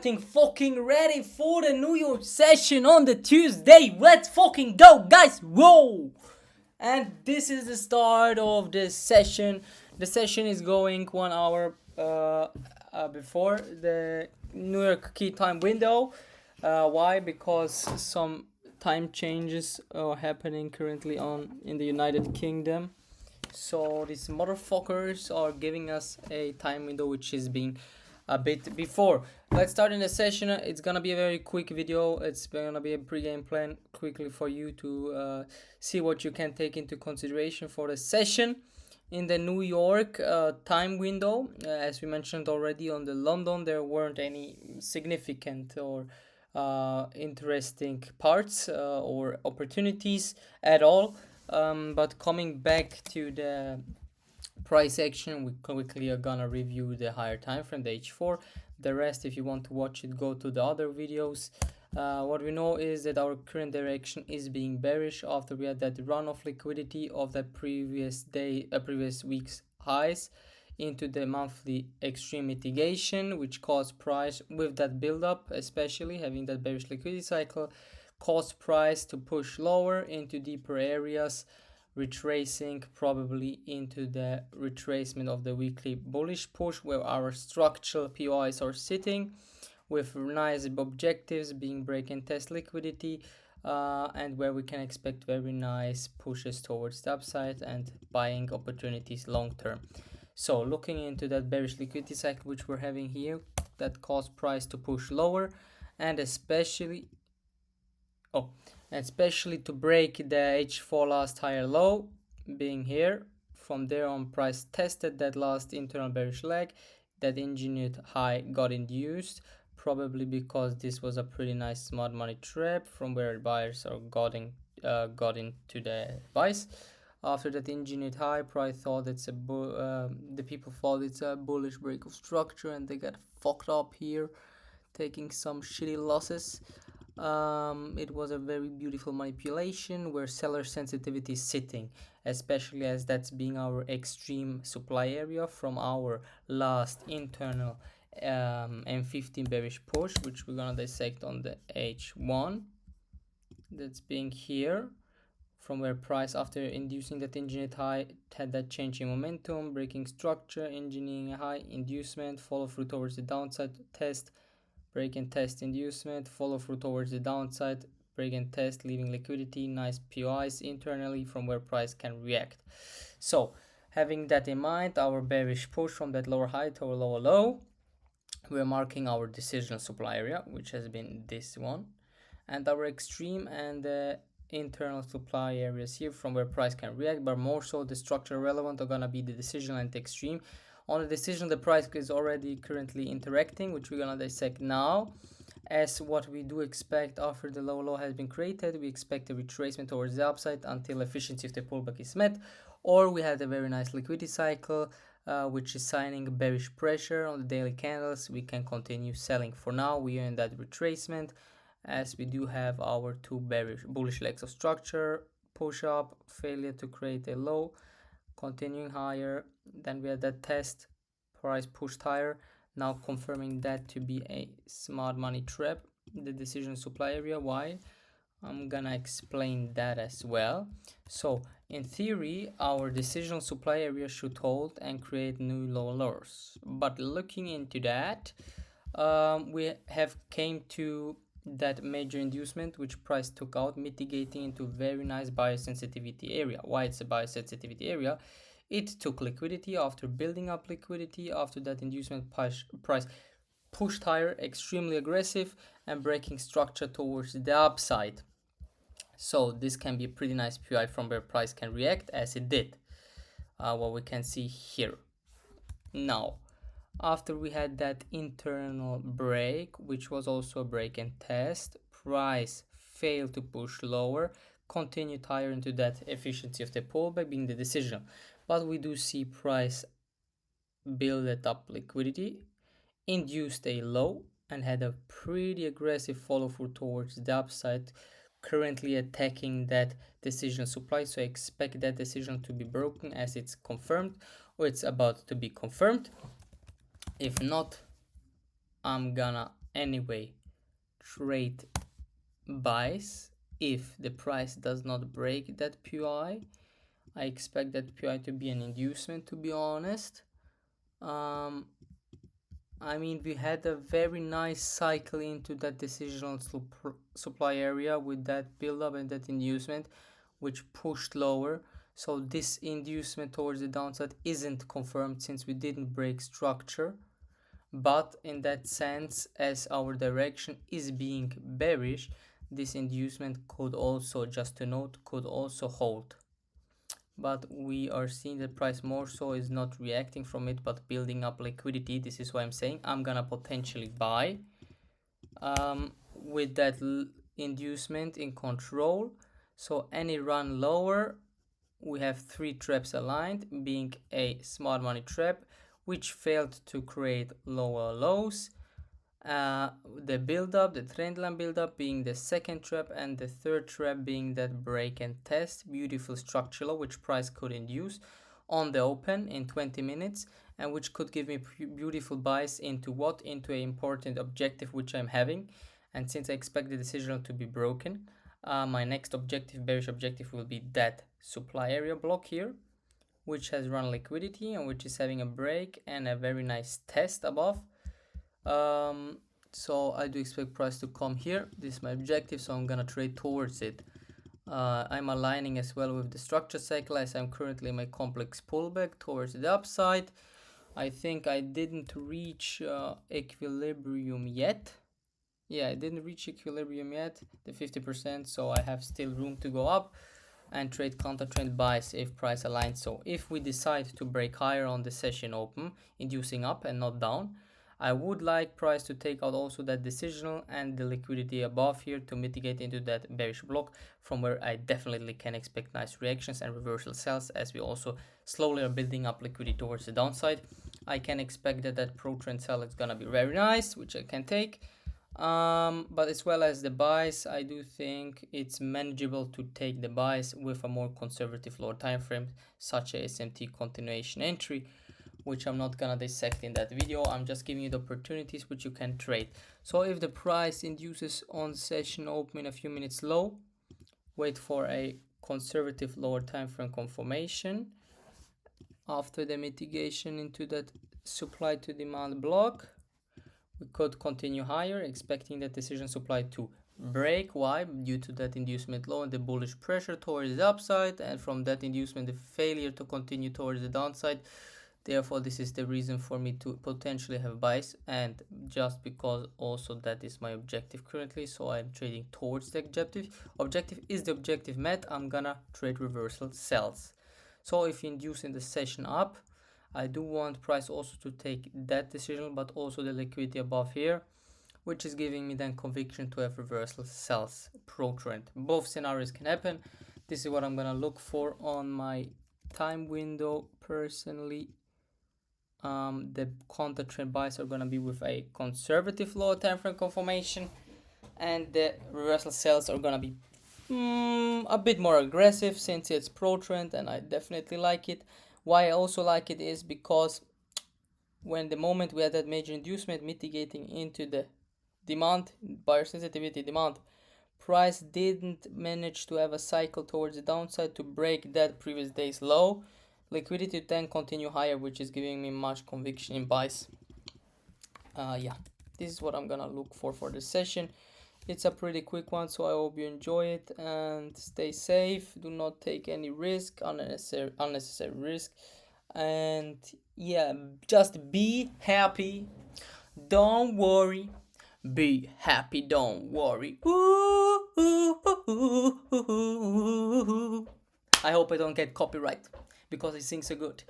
getting fucking ready for the New York session on the Tuesday. Let's fucking go, guys. Whoa! And this is the start of the session. The session is going 1 hour before the New York key time window. Why? Because some time changes are happening currently in the United Kingdom. So these motherfuckers are giving us a time window which is being a bit before. Let's start in the session. It's gonna be a very quick video. It's gonna be a pre-game plan quickly for you to see what you can take into consideration for the session in the New York time window. As we mentioned already on the London, there weren't any significant or interesting parts or opportunities at all. But coming back to the price action, we quickly are gonna review the higher time frame, the H4. The rest, if you want to watch it, go to the other videos. What we know is that our current direction is being bearish after we had that run of liquidity of the previous week's highs into the monthly extreme mitigation, which caused price with that build up, especially having that bearish liquidity cycle, caused price to push lower into deeper areas, retracing probably into the retracement of the weekly bullish push where our structural POIs are sitting, with nice objectives being break and test liquidity, and where we can expect very nice pushes towards the upside and buying opportunities long term. So looking into that bearish liquidity cycle which we're having here, that caused price to push lower, and especially to break the H4 last higher low being here. From there on, price tested that last internal bearish leg. That engineered high got induced, probably because this was a pretty nice smart money trap from where buyers are got into the buys. After that engineered high, price thought the people thought it's a bullish break of structure, and they got fucked up here, taking some shitty losses. It was a very beautiful manipulation where seller sensitivity is sitting, especially as that's being our extreme supply area from our last internal M15 bearish push, which we're gonna dissect on the H1. That's being here, from where price, after inducing that engineered high, had that change in momentum, breaking structure, engineering a high, inducement, follow through towards the downside, test, break and test, inducement, follow through towards the downside, break and test, leaving liquidity, nice POIs internally from where price can react. So having that in mind, our bearish push from that lower high to our lower low, we're marking our decision supply area, which has been this one, and our extreme and internal supply areas here from where price can react, but more so the structure relevant are gonna be the decision and the extreme. On the decision, the price is already currently interacting, which we're gonna dissect now. As what we do expect after the low has been created, we expect a retracement towards the upside until efficiency of the pullback is met, or we had a very nice liquidity cycle which is signing bearish pressure on the daily candles. We can continue selling. For now, we are in that retracement, as we do have our two bullish legs of structure, push up, failure to create a low, continuing higher. Then we had that test, price pushed higher, now confirming that to be a smart money trap, the decision supply area. Why? I'm gonna explain that as well. So in theory, our decision supply area should hold and create new lows, but looking into that, we have came to that major inducement which price took out, mitigating into very nice buyer sensitivity area. Why it's a buyer sensitivity area? It took liquidity. After building up liquidity, after that inducement, price pushed higher, extremely aggressive, and breaking structure towards the upside. So this can be a pretty nice PI from where price can react, as it did, what we can see here. Now, after we had that internal break, which was also a break and test, price failed to push lower, continued higher into that efficiency of the pullback being the decision. But we do see price build up liquidity, induced a low, and had a pretty aggressive follow through towards the upside, currently attacking that decision supply. So I expect that decision to be broken, as it's confirmed, or it's about to be confirmed. If not, I'm gonna anyway trade buys if the price does not break that POI. I expect that POI to be an inducement, to be honest. I mean, we had a very nice cycle into that decisional supply area with that build-up and that inducement, which pushed lower. So this inducement towards the downside isn't confirmed since we didn't break structure. But in that sense, as our direction is being bearish, this inducement could also, just to note, could also hold. But we are seeing the price more so is not reacting from it but building up liquidity. This is why I'm saying I'm gonna potentially buy with that inducement in control. So any run lower, we have 3 traps aligned, being a smart money trap which failed to create lower lows, the build-up, the trend line build-up being the second trap, and the third trap being that break and test, beautiful structure low which price could induce on the open in 20 minutes and which could give me beautiful buys into what? Into an important objective which I'm having. And since I expect the decision to be broken, my next objective, bearish objective, will be that supply area block here, which has run liquidity and which is having a break and a very nice test above. So I do expect price to come here. This is my objective, so I'm gonna trade towards it. I'm aligning as well with the structure cycle as I'm currently in my complex pullback towards the upside. I think I didn't reach equilibrium yet. Yeah, I didn't reach equilibrium yet, the 50%, so I have still room to go up and trade counter trend buys if price aligns. So if we decide to break higher on the session open, inducing up and not down, I would like price to take out also that decisional and the liquidity above here to mitigate into that bearish block, from where I definitely can expect nice reactions and reversal sells as we also slowly are building up liquidity towards the downside. I can expect that pro trend sell is gonna be very nice, which I can take. But as well as the buys, I do think it's manageable to take the buys with a more conservative lower time frame, such as SMT continuation entry, which I'm not gonna dissect in that video. I'm just giving you the opportunities which you can trade. So if the price induces on session open in a few minutes low, wait for a conservative lower time frame confirmation after the mitigation into that supply to demand block. We could continue higher, expecting that decision supply to break. Why? Due to that inducement low and the bullish pressure towards the upside, and from that inducement the failure to continue towards the downside. Therefore, this is the reason for me to potentially have buys, and just because also that is my objective currently, so I'm trading towards the objective. Is the objective met, I'm gonna trade reversal sells. So if you induce in the session up, I do want price also to take that decision, but also the liquidity above here, which is giving me then conviction to have reversal sells pro trend. Both scenarios can happen. This is what I'm gonna look for on my time window personally. The counter trend buys are gonna be with a conservative lower time frame confirmation, and the reversal sells are gonna be a bit more aggressive since it's pro trend, and I definitely like it. Why I also like it is because when the moment we had that major inducement mitigating into the demand, buyer sensitivity demand, price didn't manage to have a cycle towards the downside to break that previous day's low. Liquidity then continue higher, which is giving me much conviction in buys. Yeah, this is what I'm gonna look for this session. It's a pretty quick one, so I hope you enjoy it and stay safe. Do not take any risk, unnecessary risk, and yeah, just be happy. Don't worry. Be happy. Don't worry. I hope I don't get copyright because it sings so good.